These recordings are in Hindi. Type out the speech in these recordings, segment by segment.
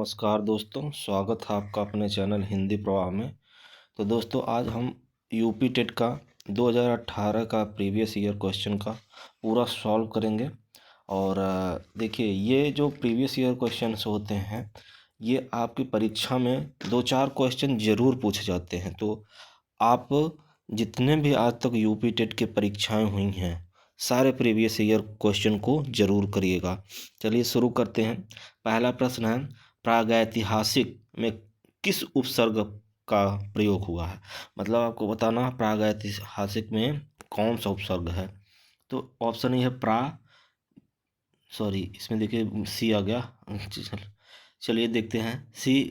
नमस्कार दोस्तों, स्वागत है आपका अपने चैनल हिंदी प्रवाह में। तो दोस्तों आज हम यूपी टेट का 2018 का प्रीवियस ईयर क्वेश्चन का पूरा सॉल्व करेंगे। और देखिए, ये जो प्रीवियस ईयर क्वेश्चंस होते हैं ये आपकी परीक्षा में 2-4 क्वेश्चन ज़रूर पूछे जाते हैं। तो आप जितने भी आज तक यूपी टेट की परीक्षाएं हुई हैं सारे प्रीवियस ईयर क्वेश्चन को ज़रूर करिएगा। चलिए शुरू करते हैं। पहला प्रश्न है, प्रागैतिहासिक में किस उपसर्ग का प्रयोग हुआ है। मतलब आपको बताना है प्रागैतिहासिक में कौन सा उपसर्ग है। तो ऑप्शन ए है इसमें देखिए सी आ गया। चलिए देखते हैं। सी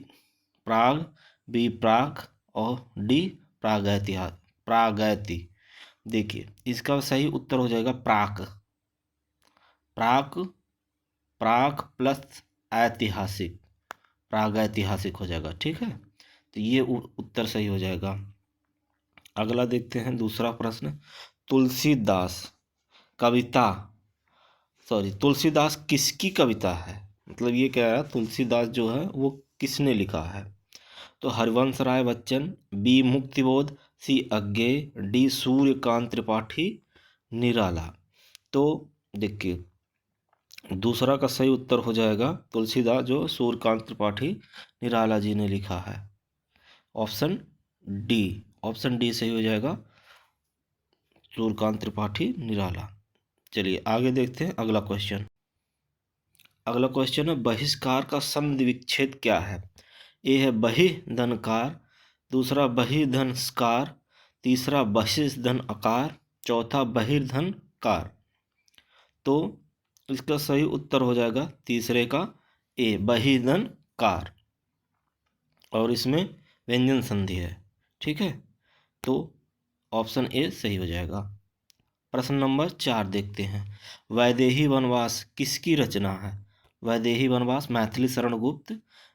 प्राग, बी प्राग और डी प्रागैति। देखिए इसका सही उत्तर हो जाएगा प्राक। प्राक प्लस ऐतिहासिक, प्रागैतिहासिक हो जाएगा। ठीक है, तो ये उत्तर सही हो जाएगा। अगला देखते हैं दूसरा प्रश्न। तुलसीदास तुलसीदास किसकी कविता है। मतलब ये कह रहा है तुलसीदास जो है वो किसने लिखा है। तो हरिवंश राय बच्चन, बी मुक्तिबोध, सी अज्ञेय, डी सूर्यकांत त्रिपाठी निराला। तो देखिए दूसरा का सही उत्तर हो जाएगा तुलसीदास जो सूर्यकांत त्रिपाठी निराला जी ने लिखा है। ऑप्शन डी सही हो जाएगा, सूर्यकांत त्रिपाठी निराला। चलिए आगे देखते हैं अगला क्वेश्चन। अगला क्वेश्चन है, बहिष्कार का संधि विच्छेद क्या है। ए है बहिर्धनकार, दूसरा बहिर्धनस्कार, तीसरा बहिर्धन अकार, चौथा बहिर्धनकार। तो इसका सही उत्तर हो जाएगा तीसरे का ए बहिर्धनकार, और इसमें व्यंजन संधि है। ठीक है, तो ऑप्शन ए सही हो जाएगा। प्रश्न नंबर 4 देखते हैं। वैदेही वनवास किसकी रचना है। वैदेही वनवास मैथिली शरण गुप्त,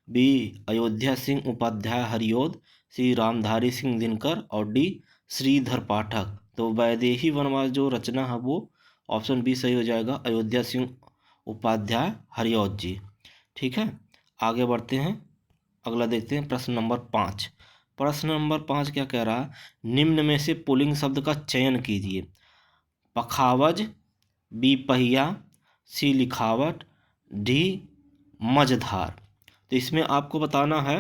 बी अयोध्या सिंह उपाध्याय हरिओद, सी रामधारी सिंह दिनकर और डी श्रीधर पाठक। तो वैदेही वनवास जो रचना है वो ऑप्शन बी सही हो जाएगा, अयोध्या सिंह उपाध्याय हरिओद जी। ठीक है, आगे बढ़ते हैं। अगला देखते हैं प्रश्न नंबर 5। प्रश्न नंबर 5 क्या कह रहा है, निम्न में से पुल्लिंग शब्द का चयन कीजिए। पखावज, बी पहिया, सी लिखावट, डी मझधार। तो इसमें आपको बताना है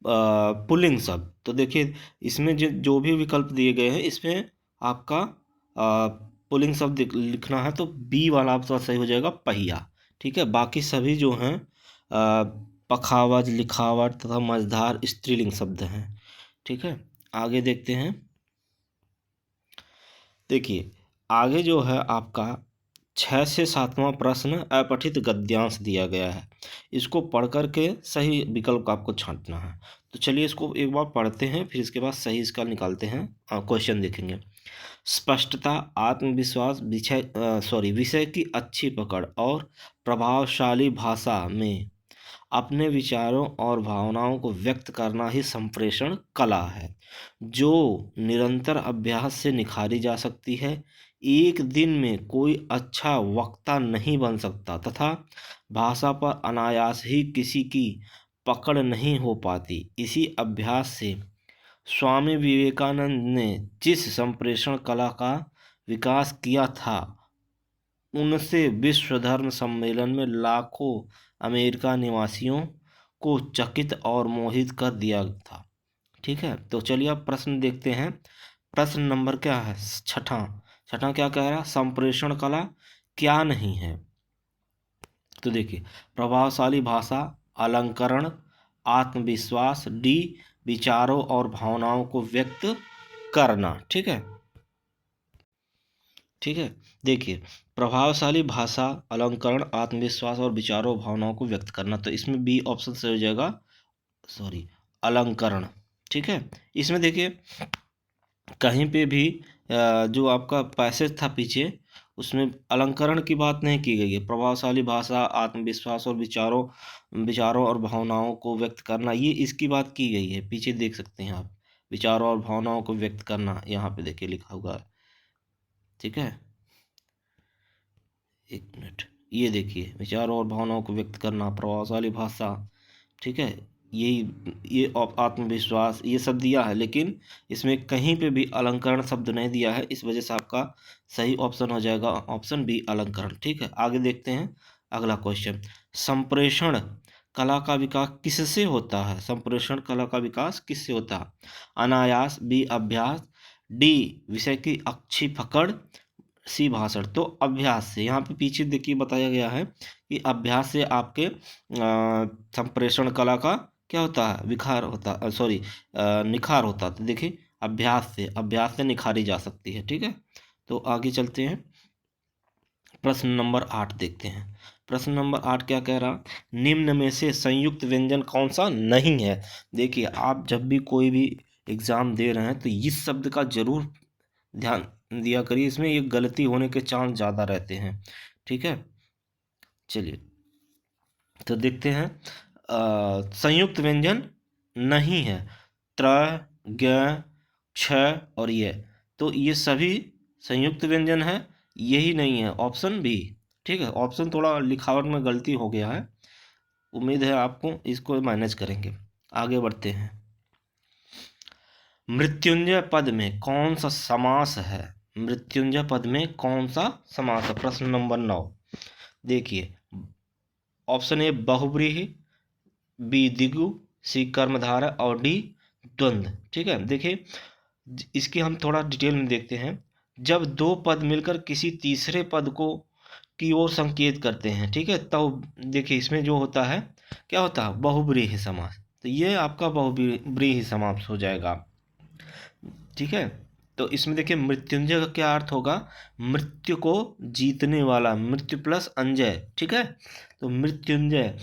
पुल्लिंग शब्द। तो देखिए इसमें जो भी विकल्प दिए गए हैं इसमें आपका पुल्लिंग शब्द लिखना है। तो बी वाला आपका सही हो जाएगा पहिया। ठीक है, बाकी सभी जो हैं पखावज, लिखावट तथा मझधार स्त्रीलिंग शब्द हैं। ठीक है, आगे देखते हैं। देखिए आगे जो है आपका 6 से 7वां प्रश्न अपठित गद्यांश दिया गया है। इसको पढ़ करके सही विकल्प आपको छांटना है। तो चलिए इसको एक बार पढ़ते हैं, फिर इसके बाद सही इसका निकालते हैं, क्वेश्चन देखेंगे। स्पष्टता, आत्मविश्वास, विषय की अच्छी पकड़ और प्रभावशाली भाषा में अपने विचारों और भावनाओं को व्यक्त करना ही संप्रेषण कला है, जो निरंतर अभ्यास से निखारी जा सकती है। एक दिन में कोई अच्छा वक्ता नहीं बन सकता तथा भाषा पर अनायास ही किसी की पकड़ नहीं हो पाती। इसी अभ्यास से स्वामी विवेकानंद ने जिस संप्रेषण कला का विकास किया था उनसे विश्व धर्म सम्मेलन में लाखों अमेरिका निवासियों को चकित और मोहित कर दिया था। ठीक है, तो चलिए अब प्रश्न देखते हैं। प्रश्न नंबर क्या है, छठा क्या कह रहा है, संप्रेषण कला क्या नहीं है। तो देखिए प्रभावशाली भाषा, अलंकरण, आत्मविश्वास, डी विचारों और भावनाओं को व्यक्त करना। ठीक है, देखिए प्रभावशाली भाषा, अलंकरण, आत्मविश्वास और विचारों भावनाओं को व्यक्त करना। तो इसमें बी ऑप्शन से हो जाएगा, अलंकरण। ठीक है, इसमें देखिए कहीं पे भी जो आपका पैसेज था पीछे उसमें अलंकरण की बात नहीं की गई है। प्रभावशाली भाषा, आत्मविश्वास और विचारों और भावनाओं को व्यक्त करना, ये इसकी बात की गई है। पीछे देख सकते हैं आप, विचारों और भावनाओं को व्यक्त करना यहाँ पे देखिए लिखा हुआ है। ठीक है, एक मिनट, ये देखिए, विचारों और भावनाओं को व्यक्त करना, प्रभावशाली भाषा, ठीक है, ये आत्मविश्वास, ये सब दिया है, लेकिन इसमें कहीं पे भी अलंकरण शब्द नहीं दिया है। इस वजह से आपका सही ऑप्शन हो जाएगा ऑप्शन बी, अलंकरण। ठीक है, आगे देखते हैं अगला क्वेश्चन। संप्रेषण कला का विकास किससे होता है? संप्रेषण कला का विकास किससे होता है? अनायास, बी अभ्यास, डी विषय की अच्छी पकड़, सी भाषण। तो अभ्यास से, यहाँ पे पीछे देखिए बताया गया है कि अभ्यास से आपके संप्रेषण कला का क्या होता है? विखार होता, सॉरी, निखार होता है। तो देखिए अभ्यास से निखारी जा सकती है। ठीक है, तो आगे चलते हैं, प्रश्न नंबर 8 देखते हैं। प्रश्न नंबर 8 क्या कह रहा? निम्न में से संयुक्त व्यंजन कौन सा नहीं है? देखिए, आप जब भी कोई भी एग्जाम दे रहे हैं तो इस शब्द का जरूर ध्यान दिया करिए, इसमें ये गलती होने के चांस ज़्यादा रहते हैं। ठीक है, चलिए तो देखते हैं। संयुक्त व्यंजन नहीं है, त्र, ग, छ और ये, तो ये सभी संयुक्त व्यंजन है, यही नहीं है, ऑप्शन बी। ठीक है, ऑप्शन थोड़ा लिखावट में गलती हो गया है, उम्मीद है आपको इसको मैनेज करेंगे। आगे बढ़ते हैं। मृत्युंजय पद में कौन सा समास है? मृत्युंजय पद में कौन सा समास है? प्रश्न नंबर 9 देखिए, ऑप्शन ए बहुव्रीहि, बी द्विगु, सी कर्मधारय और डी द्वंद्व। ठीक है, देखिए इसकी हम थोड़ा डिटेल में देखते हैं। जब दो पद मिलकर किसी तीसरे पद को की ओर संकेत करते हैं, ठीक है, तो देखिए इसमें जो होता है क्या होता है? बहुव्रीहि समास। तो ये आपका बहुव्रीहि समास हो जाएगा। ठीक है, तो इसमें देखिए मृत्युंजय का क्या अर्थ होगा? मृत्यु को जीतने वाला, मृत्यु प्लस अंजय। ठीक है, तो मृत्युंजय,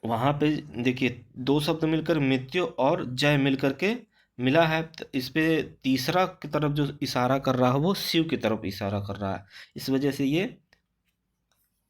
वहां पे देखिए दो शब्द मिलकर मृत्यु और जय मिलकर के मिला है, तो इस पे तीसरा की तरफ जो इशारा कर रहा है वो शिव की तरफ इशारा कर रहा है, इस वजह से ये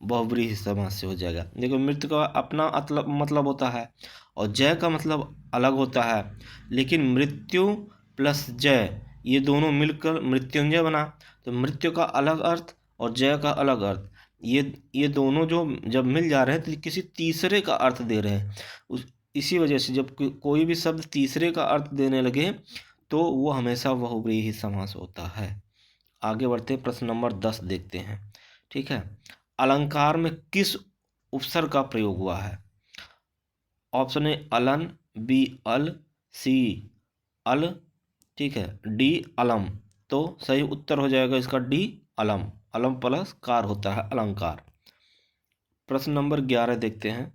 बहुव्रीहि समास से हो जाएगा। देखो, मृत्यु का अपना मतलब होता है और जय का मतलब अलग होता है, लेकिन मृत्यु प्लस जय ये दोनों मिलकर मृत्युंजय बना, तो मृत्यु का अलग अर्थ और जय का अलग अर्थ, ये दोनों जो जब मिल जा रहे हैं तो किसी तीसरे का अर्थ दे रहे हैं। इसी वजह से जब कोई भी शब्द तीसरे का अर्थ देने लगे तो वो हमेशा बहुव्रीहि समास होता है। आगे बढ़ते प्रश्न नंबर 10 देखते हैं। ठीक है, अलंकार में किस उपसर्ग का प्रयोग हुआ है? Option A Alan, B L, सी अल, ठीक है, डी अलम। तो सही उत्तर हो जाएगा इसका डी अलम। अलम प्लस कार होता है अलंकार। प्रश्न नंबर 11 देखते हैं।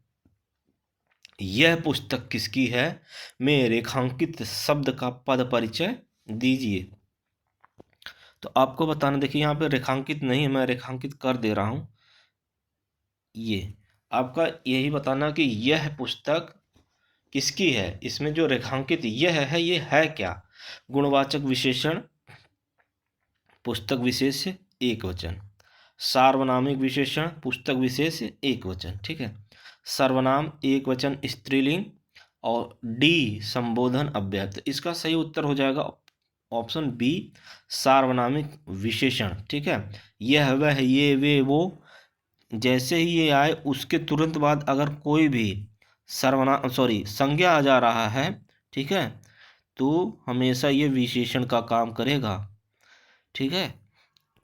यह पुस्तक किसकी है? में रेखांकित शब्द का पद परिचय दीजिए। तो आपको बताना, देखिए यहाँ पे रेखांकित नहीं है, मैं रेखांकित कर दे रहा हूं। ये आपका यही बताना कि यह पुस्तक किसकी है। इसमें जो रेखांकित यह है, ये है क्या? गुणवाचक विशेषण, पुस्तक विशेष एक वचन, सार्वनामिक विशेषण, पुस्तक विशेष एक वचन। ठीक है, सर्वनाम एक वचन स्त्रीलिंग और डी संबोधन अव्यय। तो इसका सही उत्तर हो जाएगा ऑप्शन बी, सार्वनामिक विशेषण। ठीक है, यह वह ये वे वो, जैसे ही ये आए उसके तुरंत बाद अगर कोई भी सर्वनाम सॉरी संज्ञा आ जा रहा है, ठीक है, तो हमेशा ये विशेषण का काम करेगा। ठीक है,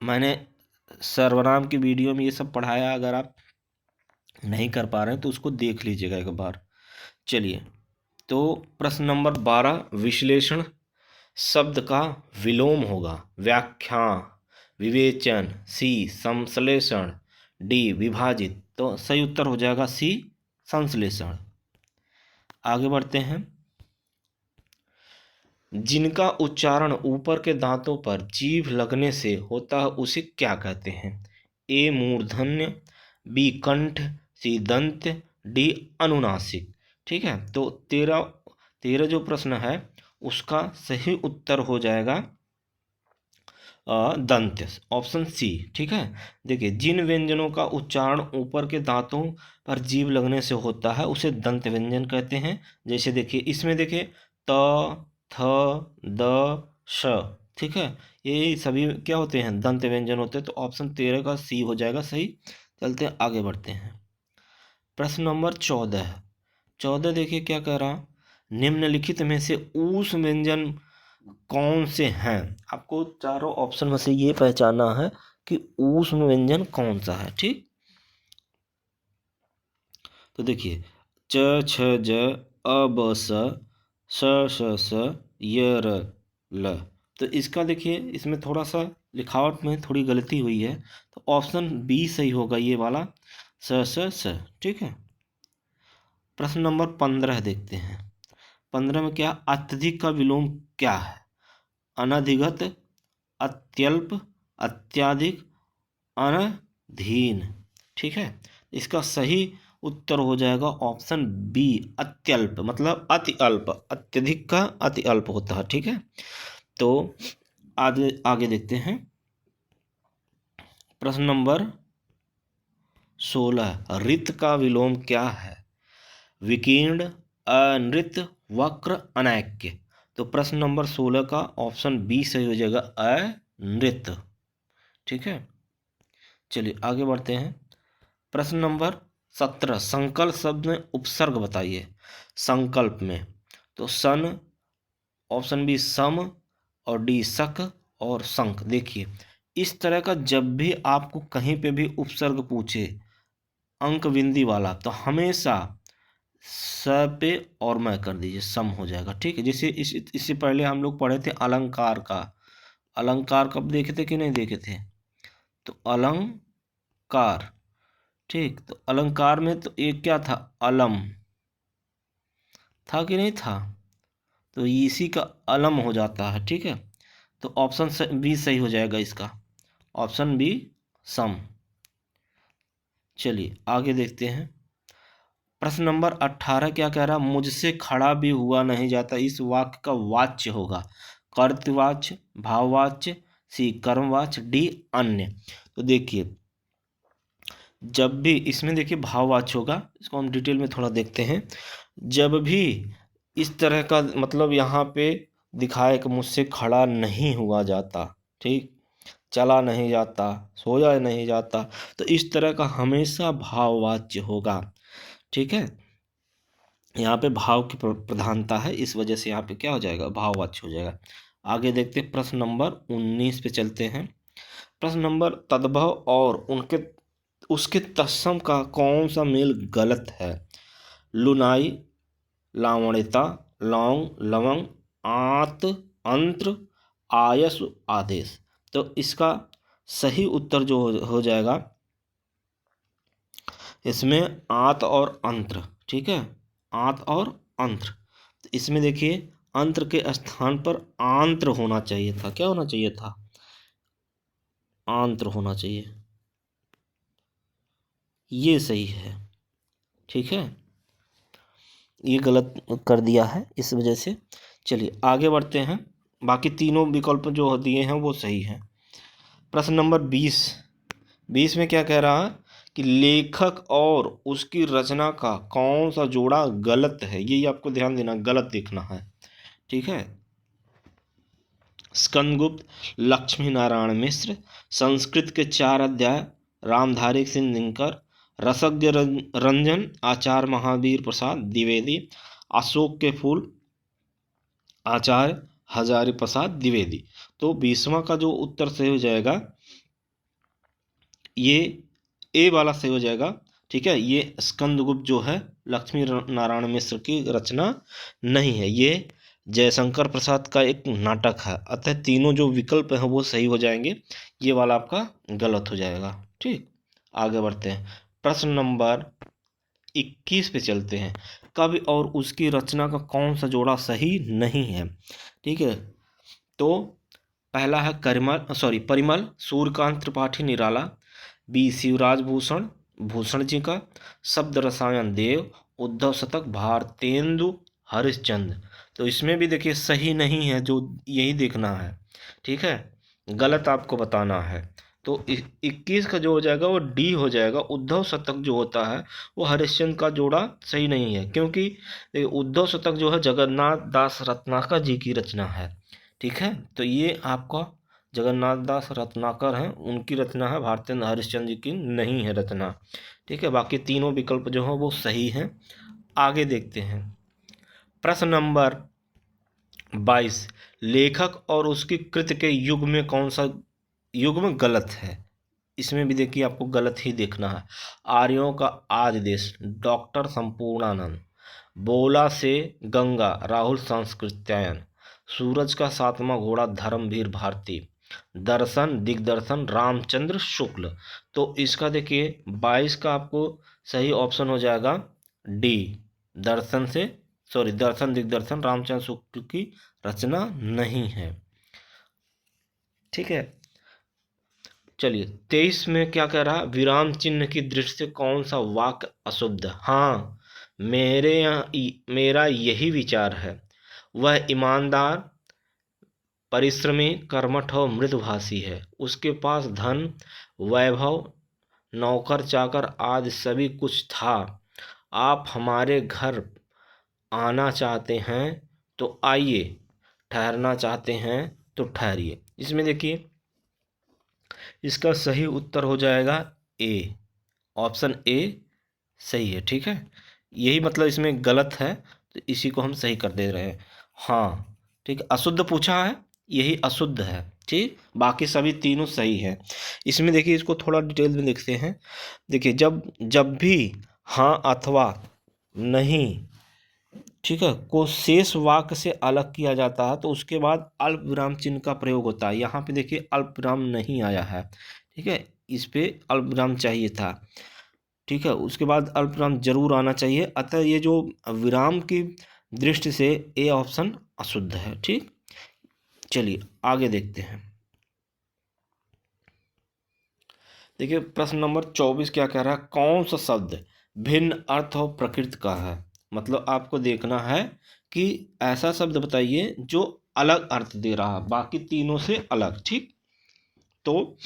मैंने सर्वनाम की वीडियो में ये सब पढ़ाया, अगर आप नहीं कर पा रहे हैं तो उसको देख लीजिएगा एक बार। चलिए, तो प्रश्न नंबर 12, विश्लेषण शब्द का विलोम होगा। व्याख्या, विवेचन, सी संश्लेषण, डी विभाजित। तो सही उत्तर हो जाएगा सी संश्लेषण। आगे बढ़ते हैं। जिनका उच्चारण ऊपर के दांतों पर जीभ लगने से होता है उसे क्या कहते हैं? ए मूर्धन्य, बी कंठ, सी दंत, डी अनुनासिक। ठीक है, तो तेरह जो प्रश्न है उसका सही उत्तर हो जाएगा दंत, ऑप्शन सी। ठीक है, देखिए जिन व्यंजनों का उच्चारण ऊपर के दांतों पर जीभ लगने से होता है उसे दंत व्यंजन कहते हैं। जैसे देखिए इसमें देखिए त, थ, द, श। ठीक है, ये सभी क्या होते हैं, दंत व्यंजन होते हैं। तो ऑप्शन 13 का सी हो जाएगा सही। चलते हैं आगे बढ़ते हैं। प्रश्न नंबर 14 देखिए क्या कह रहा, निम्नलिखित में से ऊष्म व्यंजन कौन से हैं। आपको चारों ऑप्शन में से ये पहचानना है कि ऊष्म व्यंजन कौन सा है। ठीक, तो देखिए च छ ज अ ब स श श स य र ल। तो इसका देखिए इसमें थोड़ा सा लिखावट में थोड़ी गलती हुई है, तो ऑप्शन बी सही होगा, ये वाला स स स। ठीक है, प्रश्न नंबर 15 देखते हैं। 15 में क्या, अत्यधिक का विलोम क्या है। अनधिगत, अत्यल्प, अत्याधिक, अनधीन। ठीक है, इसका सही उत्तर हो जाएगा ऑप्शन बी, अत्यल्प, मतलब अति अल्प। अत्यधिक का अति अल्प होता है। ठीक है, तो आगे आगे देखते हैं। प्रश्न नंबर 16, रित का विलोम क्या है। विकीर्ण, अनृत, वक्र, अनैक्य। तो प्रश्न नंबर 16 का ऑप्शन बी सही हो जाएगा, अनृत। ठीक है, चलिए आगे बढ़ते हैं। प्रश्न नंबर 17, संकल्प शब्द में उपसर्ग बताइए। संकल्प में तो सन, ऑप्शन बी सम, और डी सक, और संक। देखिए इस तरह का जब भी आपको कहीं पे भी उपसर्ग पूछे अंक बिंदी वाला, तो हमेशा स पे और मैं कर दीजिए, सम हो जाएगा। ठीक है, जैसे इससे पहले हम लोग पढ़े थे अलंकार का। अलंकार कब देखे थे कि नहीं देखे थे, तो अलंकार। ठीक, तो अलंकार में तो एक क्या था, अलम था कि नहीं था, तो इसी का अलम हो जाता है। ठीक है, तो ऑप्शन बी सही हो जाएगा इसका, ऑप्शन बी सम। चलिए आगे देखते हैं। प्रश्न नंबर 18 क्या कह रहा, मुझसे खड़ा भी हुआ नहीं जाता, इस वाक्य का वाच्य होगा। कर्तवाच्य, भाववाच्य, सी कर्मवाच्य, डी अन्य। तो देखिए जब भी इसमें देखिए भाववाच्य होगा, इसको हम डिटेल में थोड़ा देखते हैं। जब भी इस तरह का मतलब यहाँ पे दिखाए कि मुझसे खड़ा नहीं हुआ जाता, ठीक, चला नहीं जाता, सोया नहीं जाता, तो इस तरह का हमेशा भाववाच्य होगा। ठीक है, यहाँ पे भाव की प्रधानता है, इस वजह से यहाँ पे क्या हो जाएगा, भाववाच्य हो जाएगा। आगे देखते हैं, प्रश्न नंबर 19 पे चलते हैं। प्रश्न नंबर, तद्भव और उनके उसके तत्सम का कौन सा मेल गलत है। लुनाई, लावण्यता, लौंग, लवंग, आत, अंत्र, आयस, आदेश। तो इसका सही उत्तर जो हो जाएगा इसमें आत और अंत्र। ठीक है, आत और अंत्र। तो इसमें देखिए अंत्र के स्थान पर आंत्र होना चाहिए था। क्या होना चाहिए था, आंत्र होना चाहिए, ये सही है। ठीक है, ये गलत कर दिया है इस वजह से। चलिए आगे बढ़ते हैं, बाकी तीनों विकल्प जो दिए हैं वो सही हैं। प्रश्न नंबर 20 में क्या कह रहा है कि लेखक और उसकी रचना का कौन सा जोड़ा गलत है। ये आपको ध्यान देना, गलत देखना है। ठीक है, स्कंदगुप्त, लक्ष्मी नारायण मिश्र, संस्कृत के 4 अध्याय रामधारी सिंह दिनकर, रसज्ञ रंजन आचार्य महावीर प्रसाद द्विवेदी, अशोक के फूल आचार्य हजारी प्रसाद द्विवेदी। तो 20वां का जो उत्तर सही हो जाएगा ये ए वाला सही हो जाएगा। ठीक है, ये स्कंदगुप्त जो है लक्ष्मी नारायण मिश्र की रचना नहीं है, ये जयशंकर प्रसाद का एक नाटक है। अतः तीनों जो विकल्प हैं वो सही हो जाएंगे, ये वाला आपका गलत हो जाएगा। ठीक, आगे बढ़ते हैं। प्रश्न नंबर 21 पे चलते हैं। कवि और उसकी रचना का कौन सा जोड़ा सही नहीं है। ठीक है, तो पहला है परिमल सूर्यकांत त्रिपाठी निराला, बी शिवराज भूषण भूषण जी का, शब्द रसायन देव, उद्धव शतक भारतेंदु हरिश्चंद्र। तो इसमें भी देखिए सही नहीं है, जो यही देखना है। ठीक है, गलत आपको बताना है। तो 21 का जो हो जाएगा वो डी हो जाएगा। उद्धव शतक जो होता है वो हरिश्चंद्र का जोड़ा सही नहीं है, क्योंकि उद्धव शतक जो है जगन्नाथ दास रत्नाकर जी की रचना है। ठीक है, तो ये आपका जगन्नाथ दास रत्नाकर हैं, उनकी रचना है, भारतेंद्र हरिश्चंद्र जी की नहीं है रचना। ठीक है, बाकी तीनों विकल्प जो हैं वो सही हैं। आगे देखते हैं प्रश्न नंबर 22। लेखक और उसकी कृति के युग में कौन सा युग्म गलत है? इसमें भी देखिए आपको गलत ही देखना है। आर्यों का आज देश, डॉक्टर संपूर्णानंद। बोला से गंगा, राहुल सांस्कृत्यायन। सूरज का सातवां घोड़ा, धर्मवीर भारती। दर्शन दिग्दर्शन, रामचंद्र शुक्ल। तो इसका देखिए 22 का आपको सही ऑप्शन हो जाएगा डी, दर्शन से दर्शन दिग्दर्शन रामचंद्र शुक्ल की रचना नहीं है। ठीक है, चलिए 23 में क्या कह रहा है? विराम चिन्ह की दृष्टि से कौन सा वाक्य अशुद्ध? हाँ, मेरा यही विचार है। वह ईमानदार, परिश्रमी, कर्मठ और मृदुभाषी है। उसके पास धन, वैभव, नौकर चाकर आदि सभी कुछ था। आप हमारे घर आना चाहते हैं तो आइए, ठहरना चाहते हैं तो ठहरिए। इसमें देखिए इसका सही उत्तर हो जाएगा ए, ऑप्शन ए सही है। ठीक है, यही मतलब इसमें गलत है तो इसी को हम सही कर दे रहे हैं। हाँ ठीक, अशुद्ध पूछा है, यही अशुद्ध है। ठीक, बाकी सभी तीनों सही है। इसमें देखिए इसको थोड़ा डिटेल में देखते हैं। देखिए जब जब भी हाँ अथवा नहीं, ठीक है, को शेष वाक्य से अलग किया जाता है तो उसके बाद अल्प विराम चिन्ह का प्रयोग होता है। यहाँ पे देखिए अल्प विराम नहीं आया है। ठीक है, इस पे अल्प विराम चाहिए था। ठीक है, उसके बाद अल्प विराम जरूर आना चाहिए। अतः ये जो विराम की दृष्टि से ए ऑप्शन अशुद्ध है। ठीक, चलिए आगे देखते हैं। देखिए प्रश्न नंबर 24 क्या कह रहा है? कौन सा शब्द भिन्न अर्थ और प्रकृति का है? मतलब आपको देखना है कि ऐसा शब्द बताइए जो अलग अर्थ दे रहा है, बाकी तीनों से अलग। ठीक, तो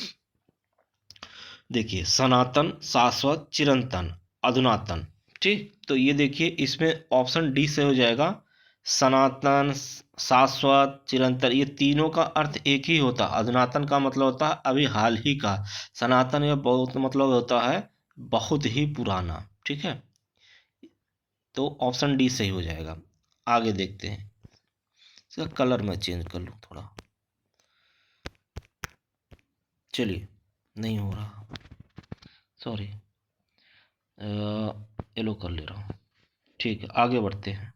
देखिए सनातन, शाश्वत, चिरंतन, अधुनातन। ठीक, तो ये देखिए इसमें ऑप्शन डी से हो जाएगा। सनातन, शाश्वत, चिरंतन, ये तीनों का अर्थ एक ही होता है। अधुनातन का मतलब होता है अभी हाल ही का। सनातन या बहुत मतलब होता है बहुत ही पुराना। ठीक है, तो ऑप्शन डी सही हो जाएगा। आगे देखते हैं। इसका कलर मैं चेंज कर लूँ थोड़ा, चलिए नहीं हो रहा, सॉरी, येलो कर ले रहा हूँ। ठीक है, आगे बढ़ते हैं।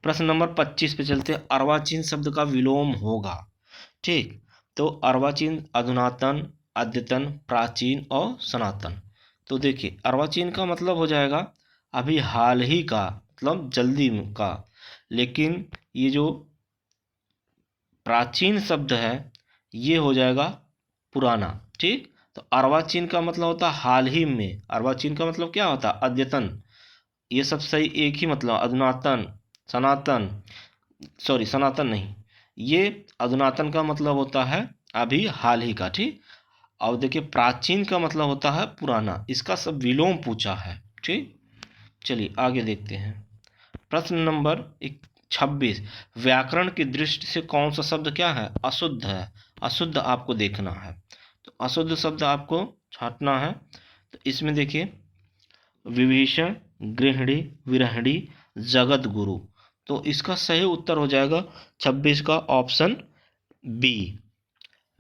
प्रश्न नंबर 25 पे चलते हैं। अर्वाचीन शब्द का विलोम होगा। ठीक, तो अर्वाचीन अधुनातन, अद्यतन, प्राचीन और सनातन। तो देखिए अर्वाचीन का मतलब हो जाएगा अभी हाल ही का, मतलब जल्दी का। लेकिन ये जो प्राचीन शब्द है ये हो जाएगा पुराना। ठीक, तो अर्वाचीन का मतलब होता है हाल ही में। अर्वाचीन का मतलब क्या होता है? अद्यतन। ये सब सही एक ही मतलब। अधुनातन, सनातन, सनातन नहीं, ये अधुनातन का मतलब होता है अभी हाल ही का। ठीक, और देखिए प्राचीन का मतलब होता है पुराना। इसका सब विलोम पूछा है। ठीक, चलिए आगे देखते हैं। प्रश्न नंबर 26। व्याकरण की दृष्टि से कौन सा शब्द क्या है? अशुद्ध है। अशुद्ध आपको देखना है, तो अशुद्ध शब्द आपको छांटना है। तो इसमें देखिए विभीषण, गृहिणी, विरहिणी, जगत गुरु। तो इसका सही उत्तर हो जाएगा 26 का ऑप्शन बी।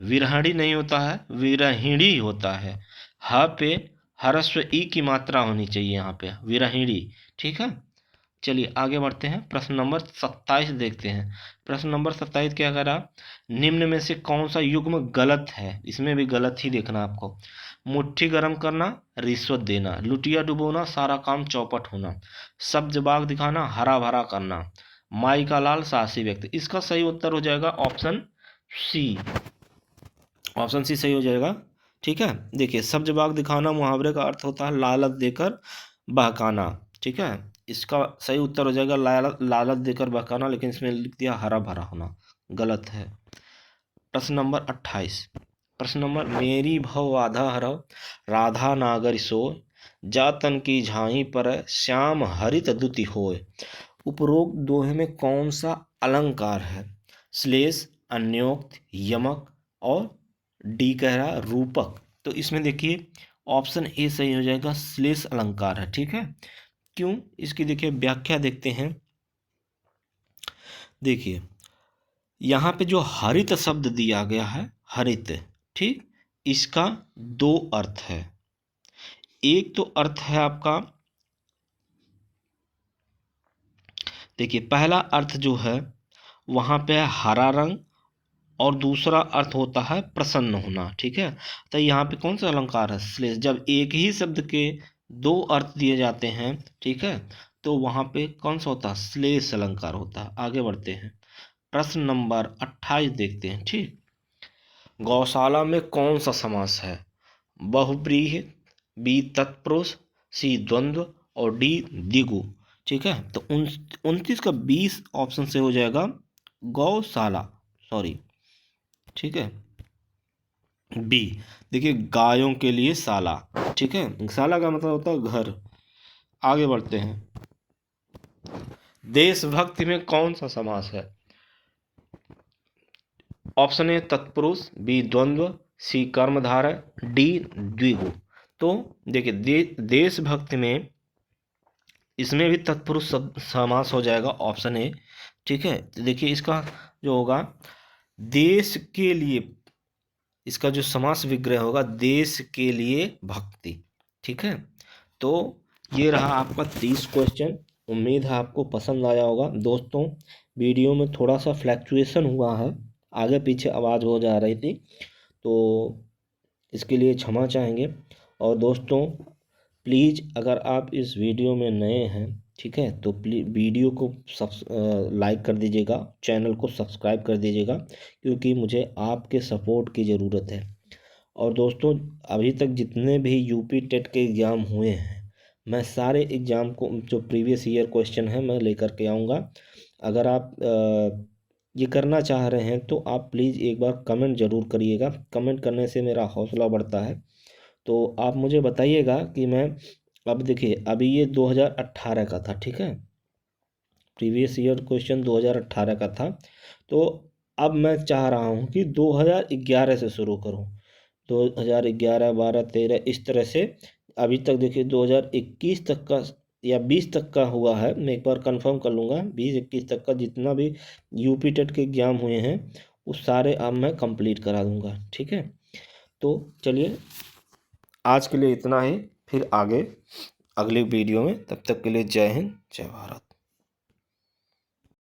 विरहिणी नहीं होता है, विरहिणी होता है। ह पे ह्रस्व ई की मात्रा होनी चाहिए यहाँ पे, विरहिणी। ठीक है, चलिए आगे बढ़ते हैं। प्रश्न नंबर 27 देखते हैं। प्रश्न नंबर 27 क्या कह रहा? निम्न में से कौन सा युग्म गलत है? इसमें भी गलत ही देखना आपको। मुट्ठी गर्म करना, रिश्वत देना, लुटिया डुबोना, सारा काम चौपट होना, सब जवाब दिखाना, हरा भरा करना, माई का लाल, साहसी व्यक्ति। इसका सही उत्तर हो जाएगा ऑप्शन सी। ऑप्शन सी सही हो जाएगा। ठीक है, देखिए सब जवाब दिखाना मुहावरे का अर्थ होता है लालच देकर बहकाना। ठीक है, इसका सही उत्तर हो जाएगा लालच देकर बहकाना, लेकिन इसमें लिख दिया हरा भरा होना, गलत है। प्रश्न नंबर 28। प्रश्न नंबर मेरी भव आधा हरव, राधा नागर सोय, जा तन की झाई पर श्याम हरित दुति होय। उपरोक्त दोहे में कौन सा अलंकार है? श्लेष, अन्योक्त, यमक और डी कह रहा है रूपक। तो इसमें देखिए ऑप्शन ए सही हो जाएगा, श्लेष अलंकार है। ठीक है, क्यों? इसकी देखिए व्याख्या देखते हैं। देखिए यहाँ पे जो हरित शब्द दिया गया है, हरित, ठीक, इसका दो अर्थ है। एक तो अर्थ है आपका, देखिए पहला अर्थ जो है वहाँ पे है हरा रंग, और दूसरा अर्थ होता है प्रसन्न होना। ठीक है, तो यहाँ पे कौन सा अलंकार है? श्लेष। जब एक ही शब्द के दो अर्थ दिए जाते हैं, ठीक है, तो वहाँ पे कौन सा होता है? श्लेष अलंकार होता है। आगे बढ़ते हैं, प्रश्न नंबर 28 देखते हैं। ठीक, गौशाला में कौन सा समास है? बहुव्रीहि, बी तत्पुरुष, सी द्वंद्व और डी द्विगु। ठीक है, तो 29 का 20 ऑप्शन से हो जाएगा गौशाला, सॉरी। ठीक है, बी, देखिए गायों के लिए शाला। ठीक है, शाला का मतलब होता है घर। आगे बढ़ते हैं, देशभक्ति में कौन सा समास है? ऑप्शन ए तत्पुरुष, बी द्वंद्व, सी कर्मधारय, डी द्विगु। तो देखिए देशभक्ति में इसमें भी तत्पुरुष समास हो जाएगा, ऑप्शन ए। ठीक है, तो देखिए इसका जो होगा देश के लिए, इसका जो समास विग्रह होगा देश के लिए भक्ति। ठीक है, तो ये रहा आपका 30 क्वेश्चन। उम्मीद है आपको पसंद आया होगा। दोस्तों वीडियो में थोड़ा सा फ्लैक्चुएशन हुआ है, आगे पीछे आवाज़ हो जा रही थी, तो इसके लिए क्षमा चाहेंगे। और दोस्तों प्लीज़ अगर आप इस वीडियो में नए हैं, ठीक है, तो प्लीज़ वीडियो को लाइक कर दीजिएगा, चैनल को सब्सक्राइब कर दीजिएगा, क्योंकि मुझे आपके सपोर्ट की ज़रूरत है। और दोस्तों अभी तक जितने भी यूपी टेट के एग्ज़ाम हुए हैं, मैं सारे एग्ज़ाम को जो प्रीवियस ईयर क्वेश्चन है मैं लेकर के आऊँगा। अगर आप ये करना चाह रहे हैं तो आप प्लीज़ एक बार कमेंट ज़रूर करिएगा। कमेंट करने से मेरा हौसला बढ़ता है। तो आप मुझे बताइएगा कि मैं, अब देखिए अभी ये 2018 का था, ठीक है, प्रीवियस ईयर क्वेश्चन 2018 का था, तो अब मैं चाह रहा हूँ कि 2011 से शुरू करूँ। 2011, 12, 13 इस तरह से। अभी तक देखिए 2021 तक का या 20 तक का हुआ है, मैं एक बार कंफर्म कर लूँगा। 20-21 तक का जितना भी यूपी टेट के एग्ज़ाम हुए हैं वो सारे अब मैं कंप्लीट करा दूँगा। ठीक है, तो चलिए आज के लिए इतना ही, फिर आगे अगले वीडियो में, तब तक के लिए जय हिंद, जय भारत।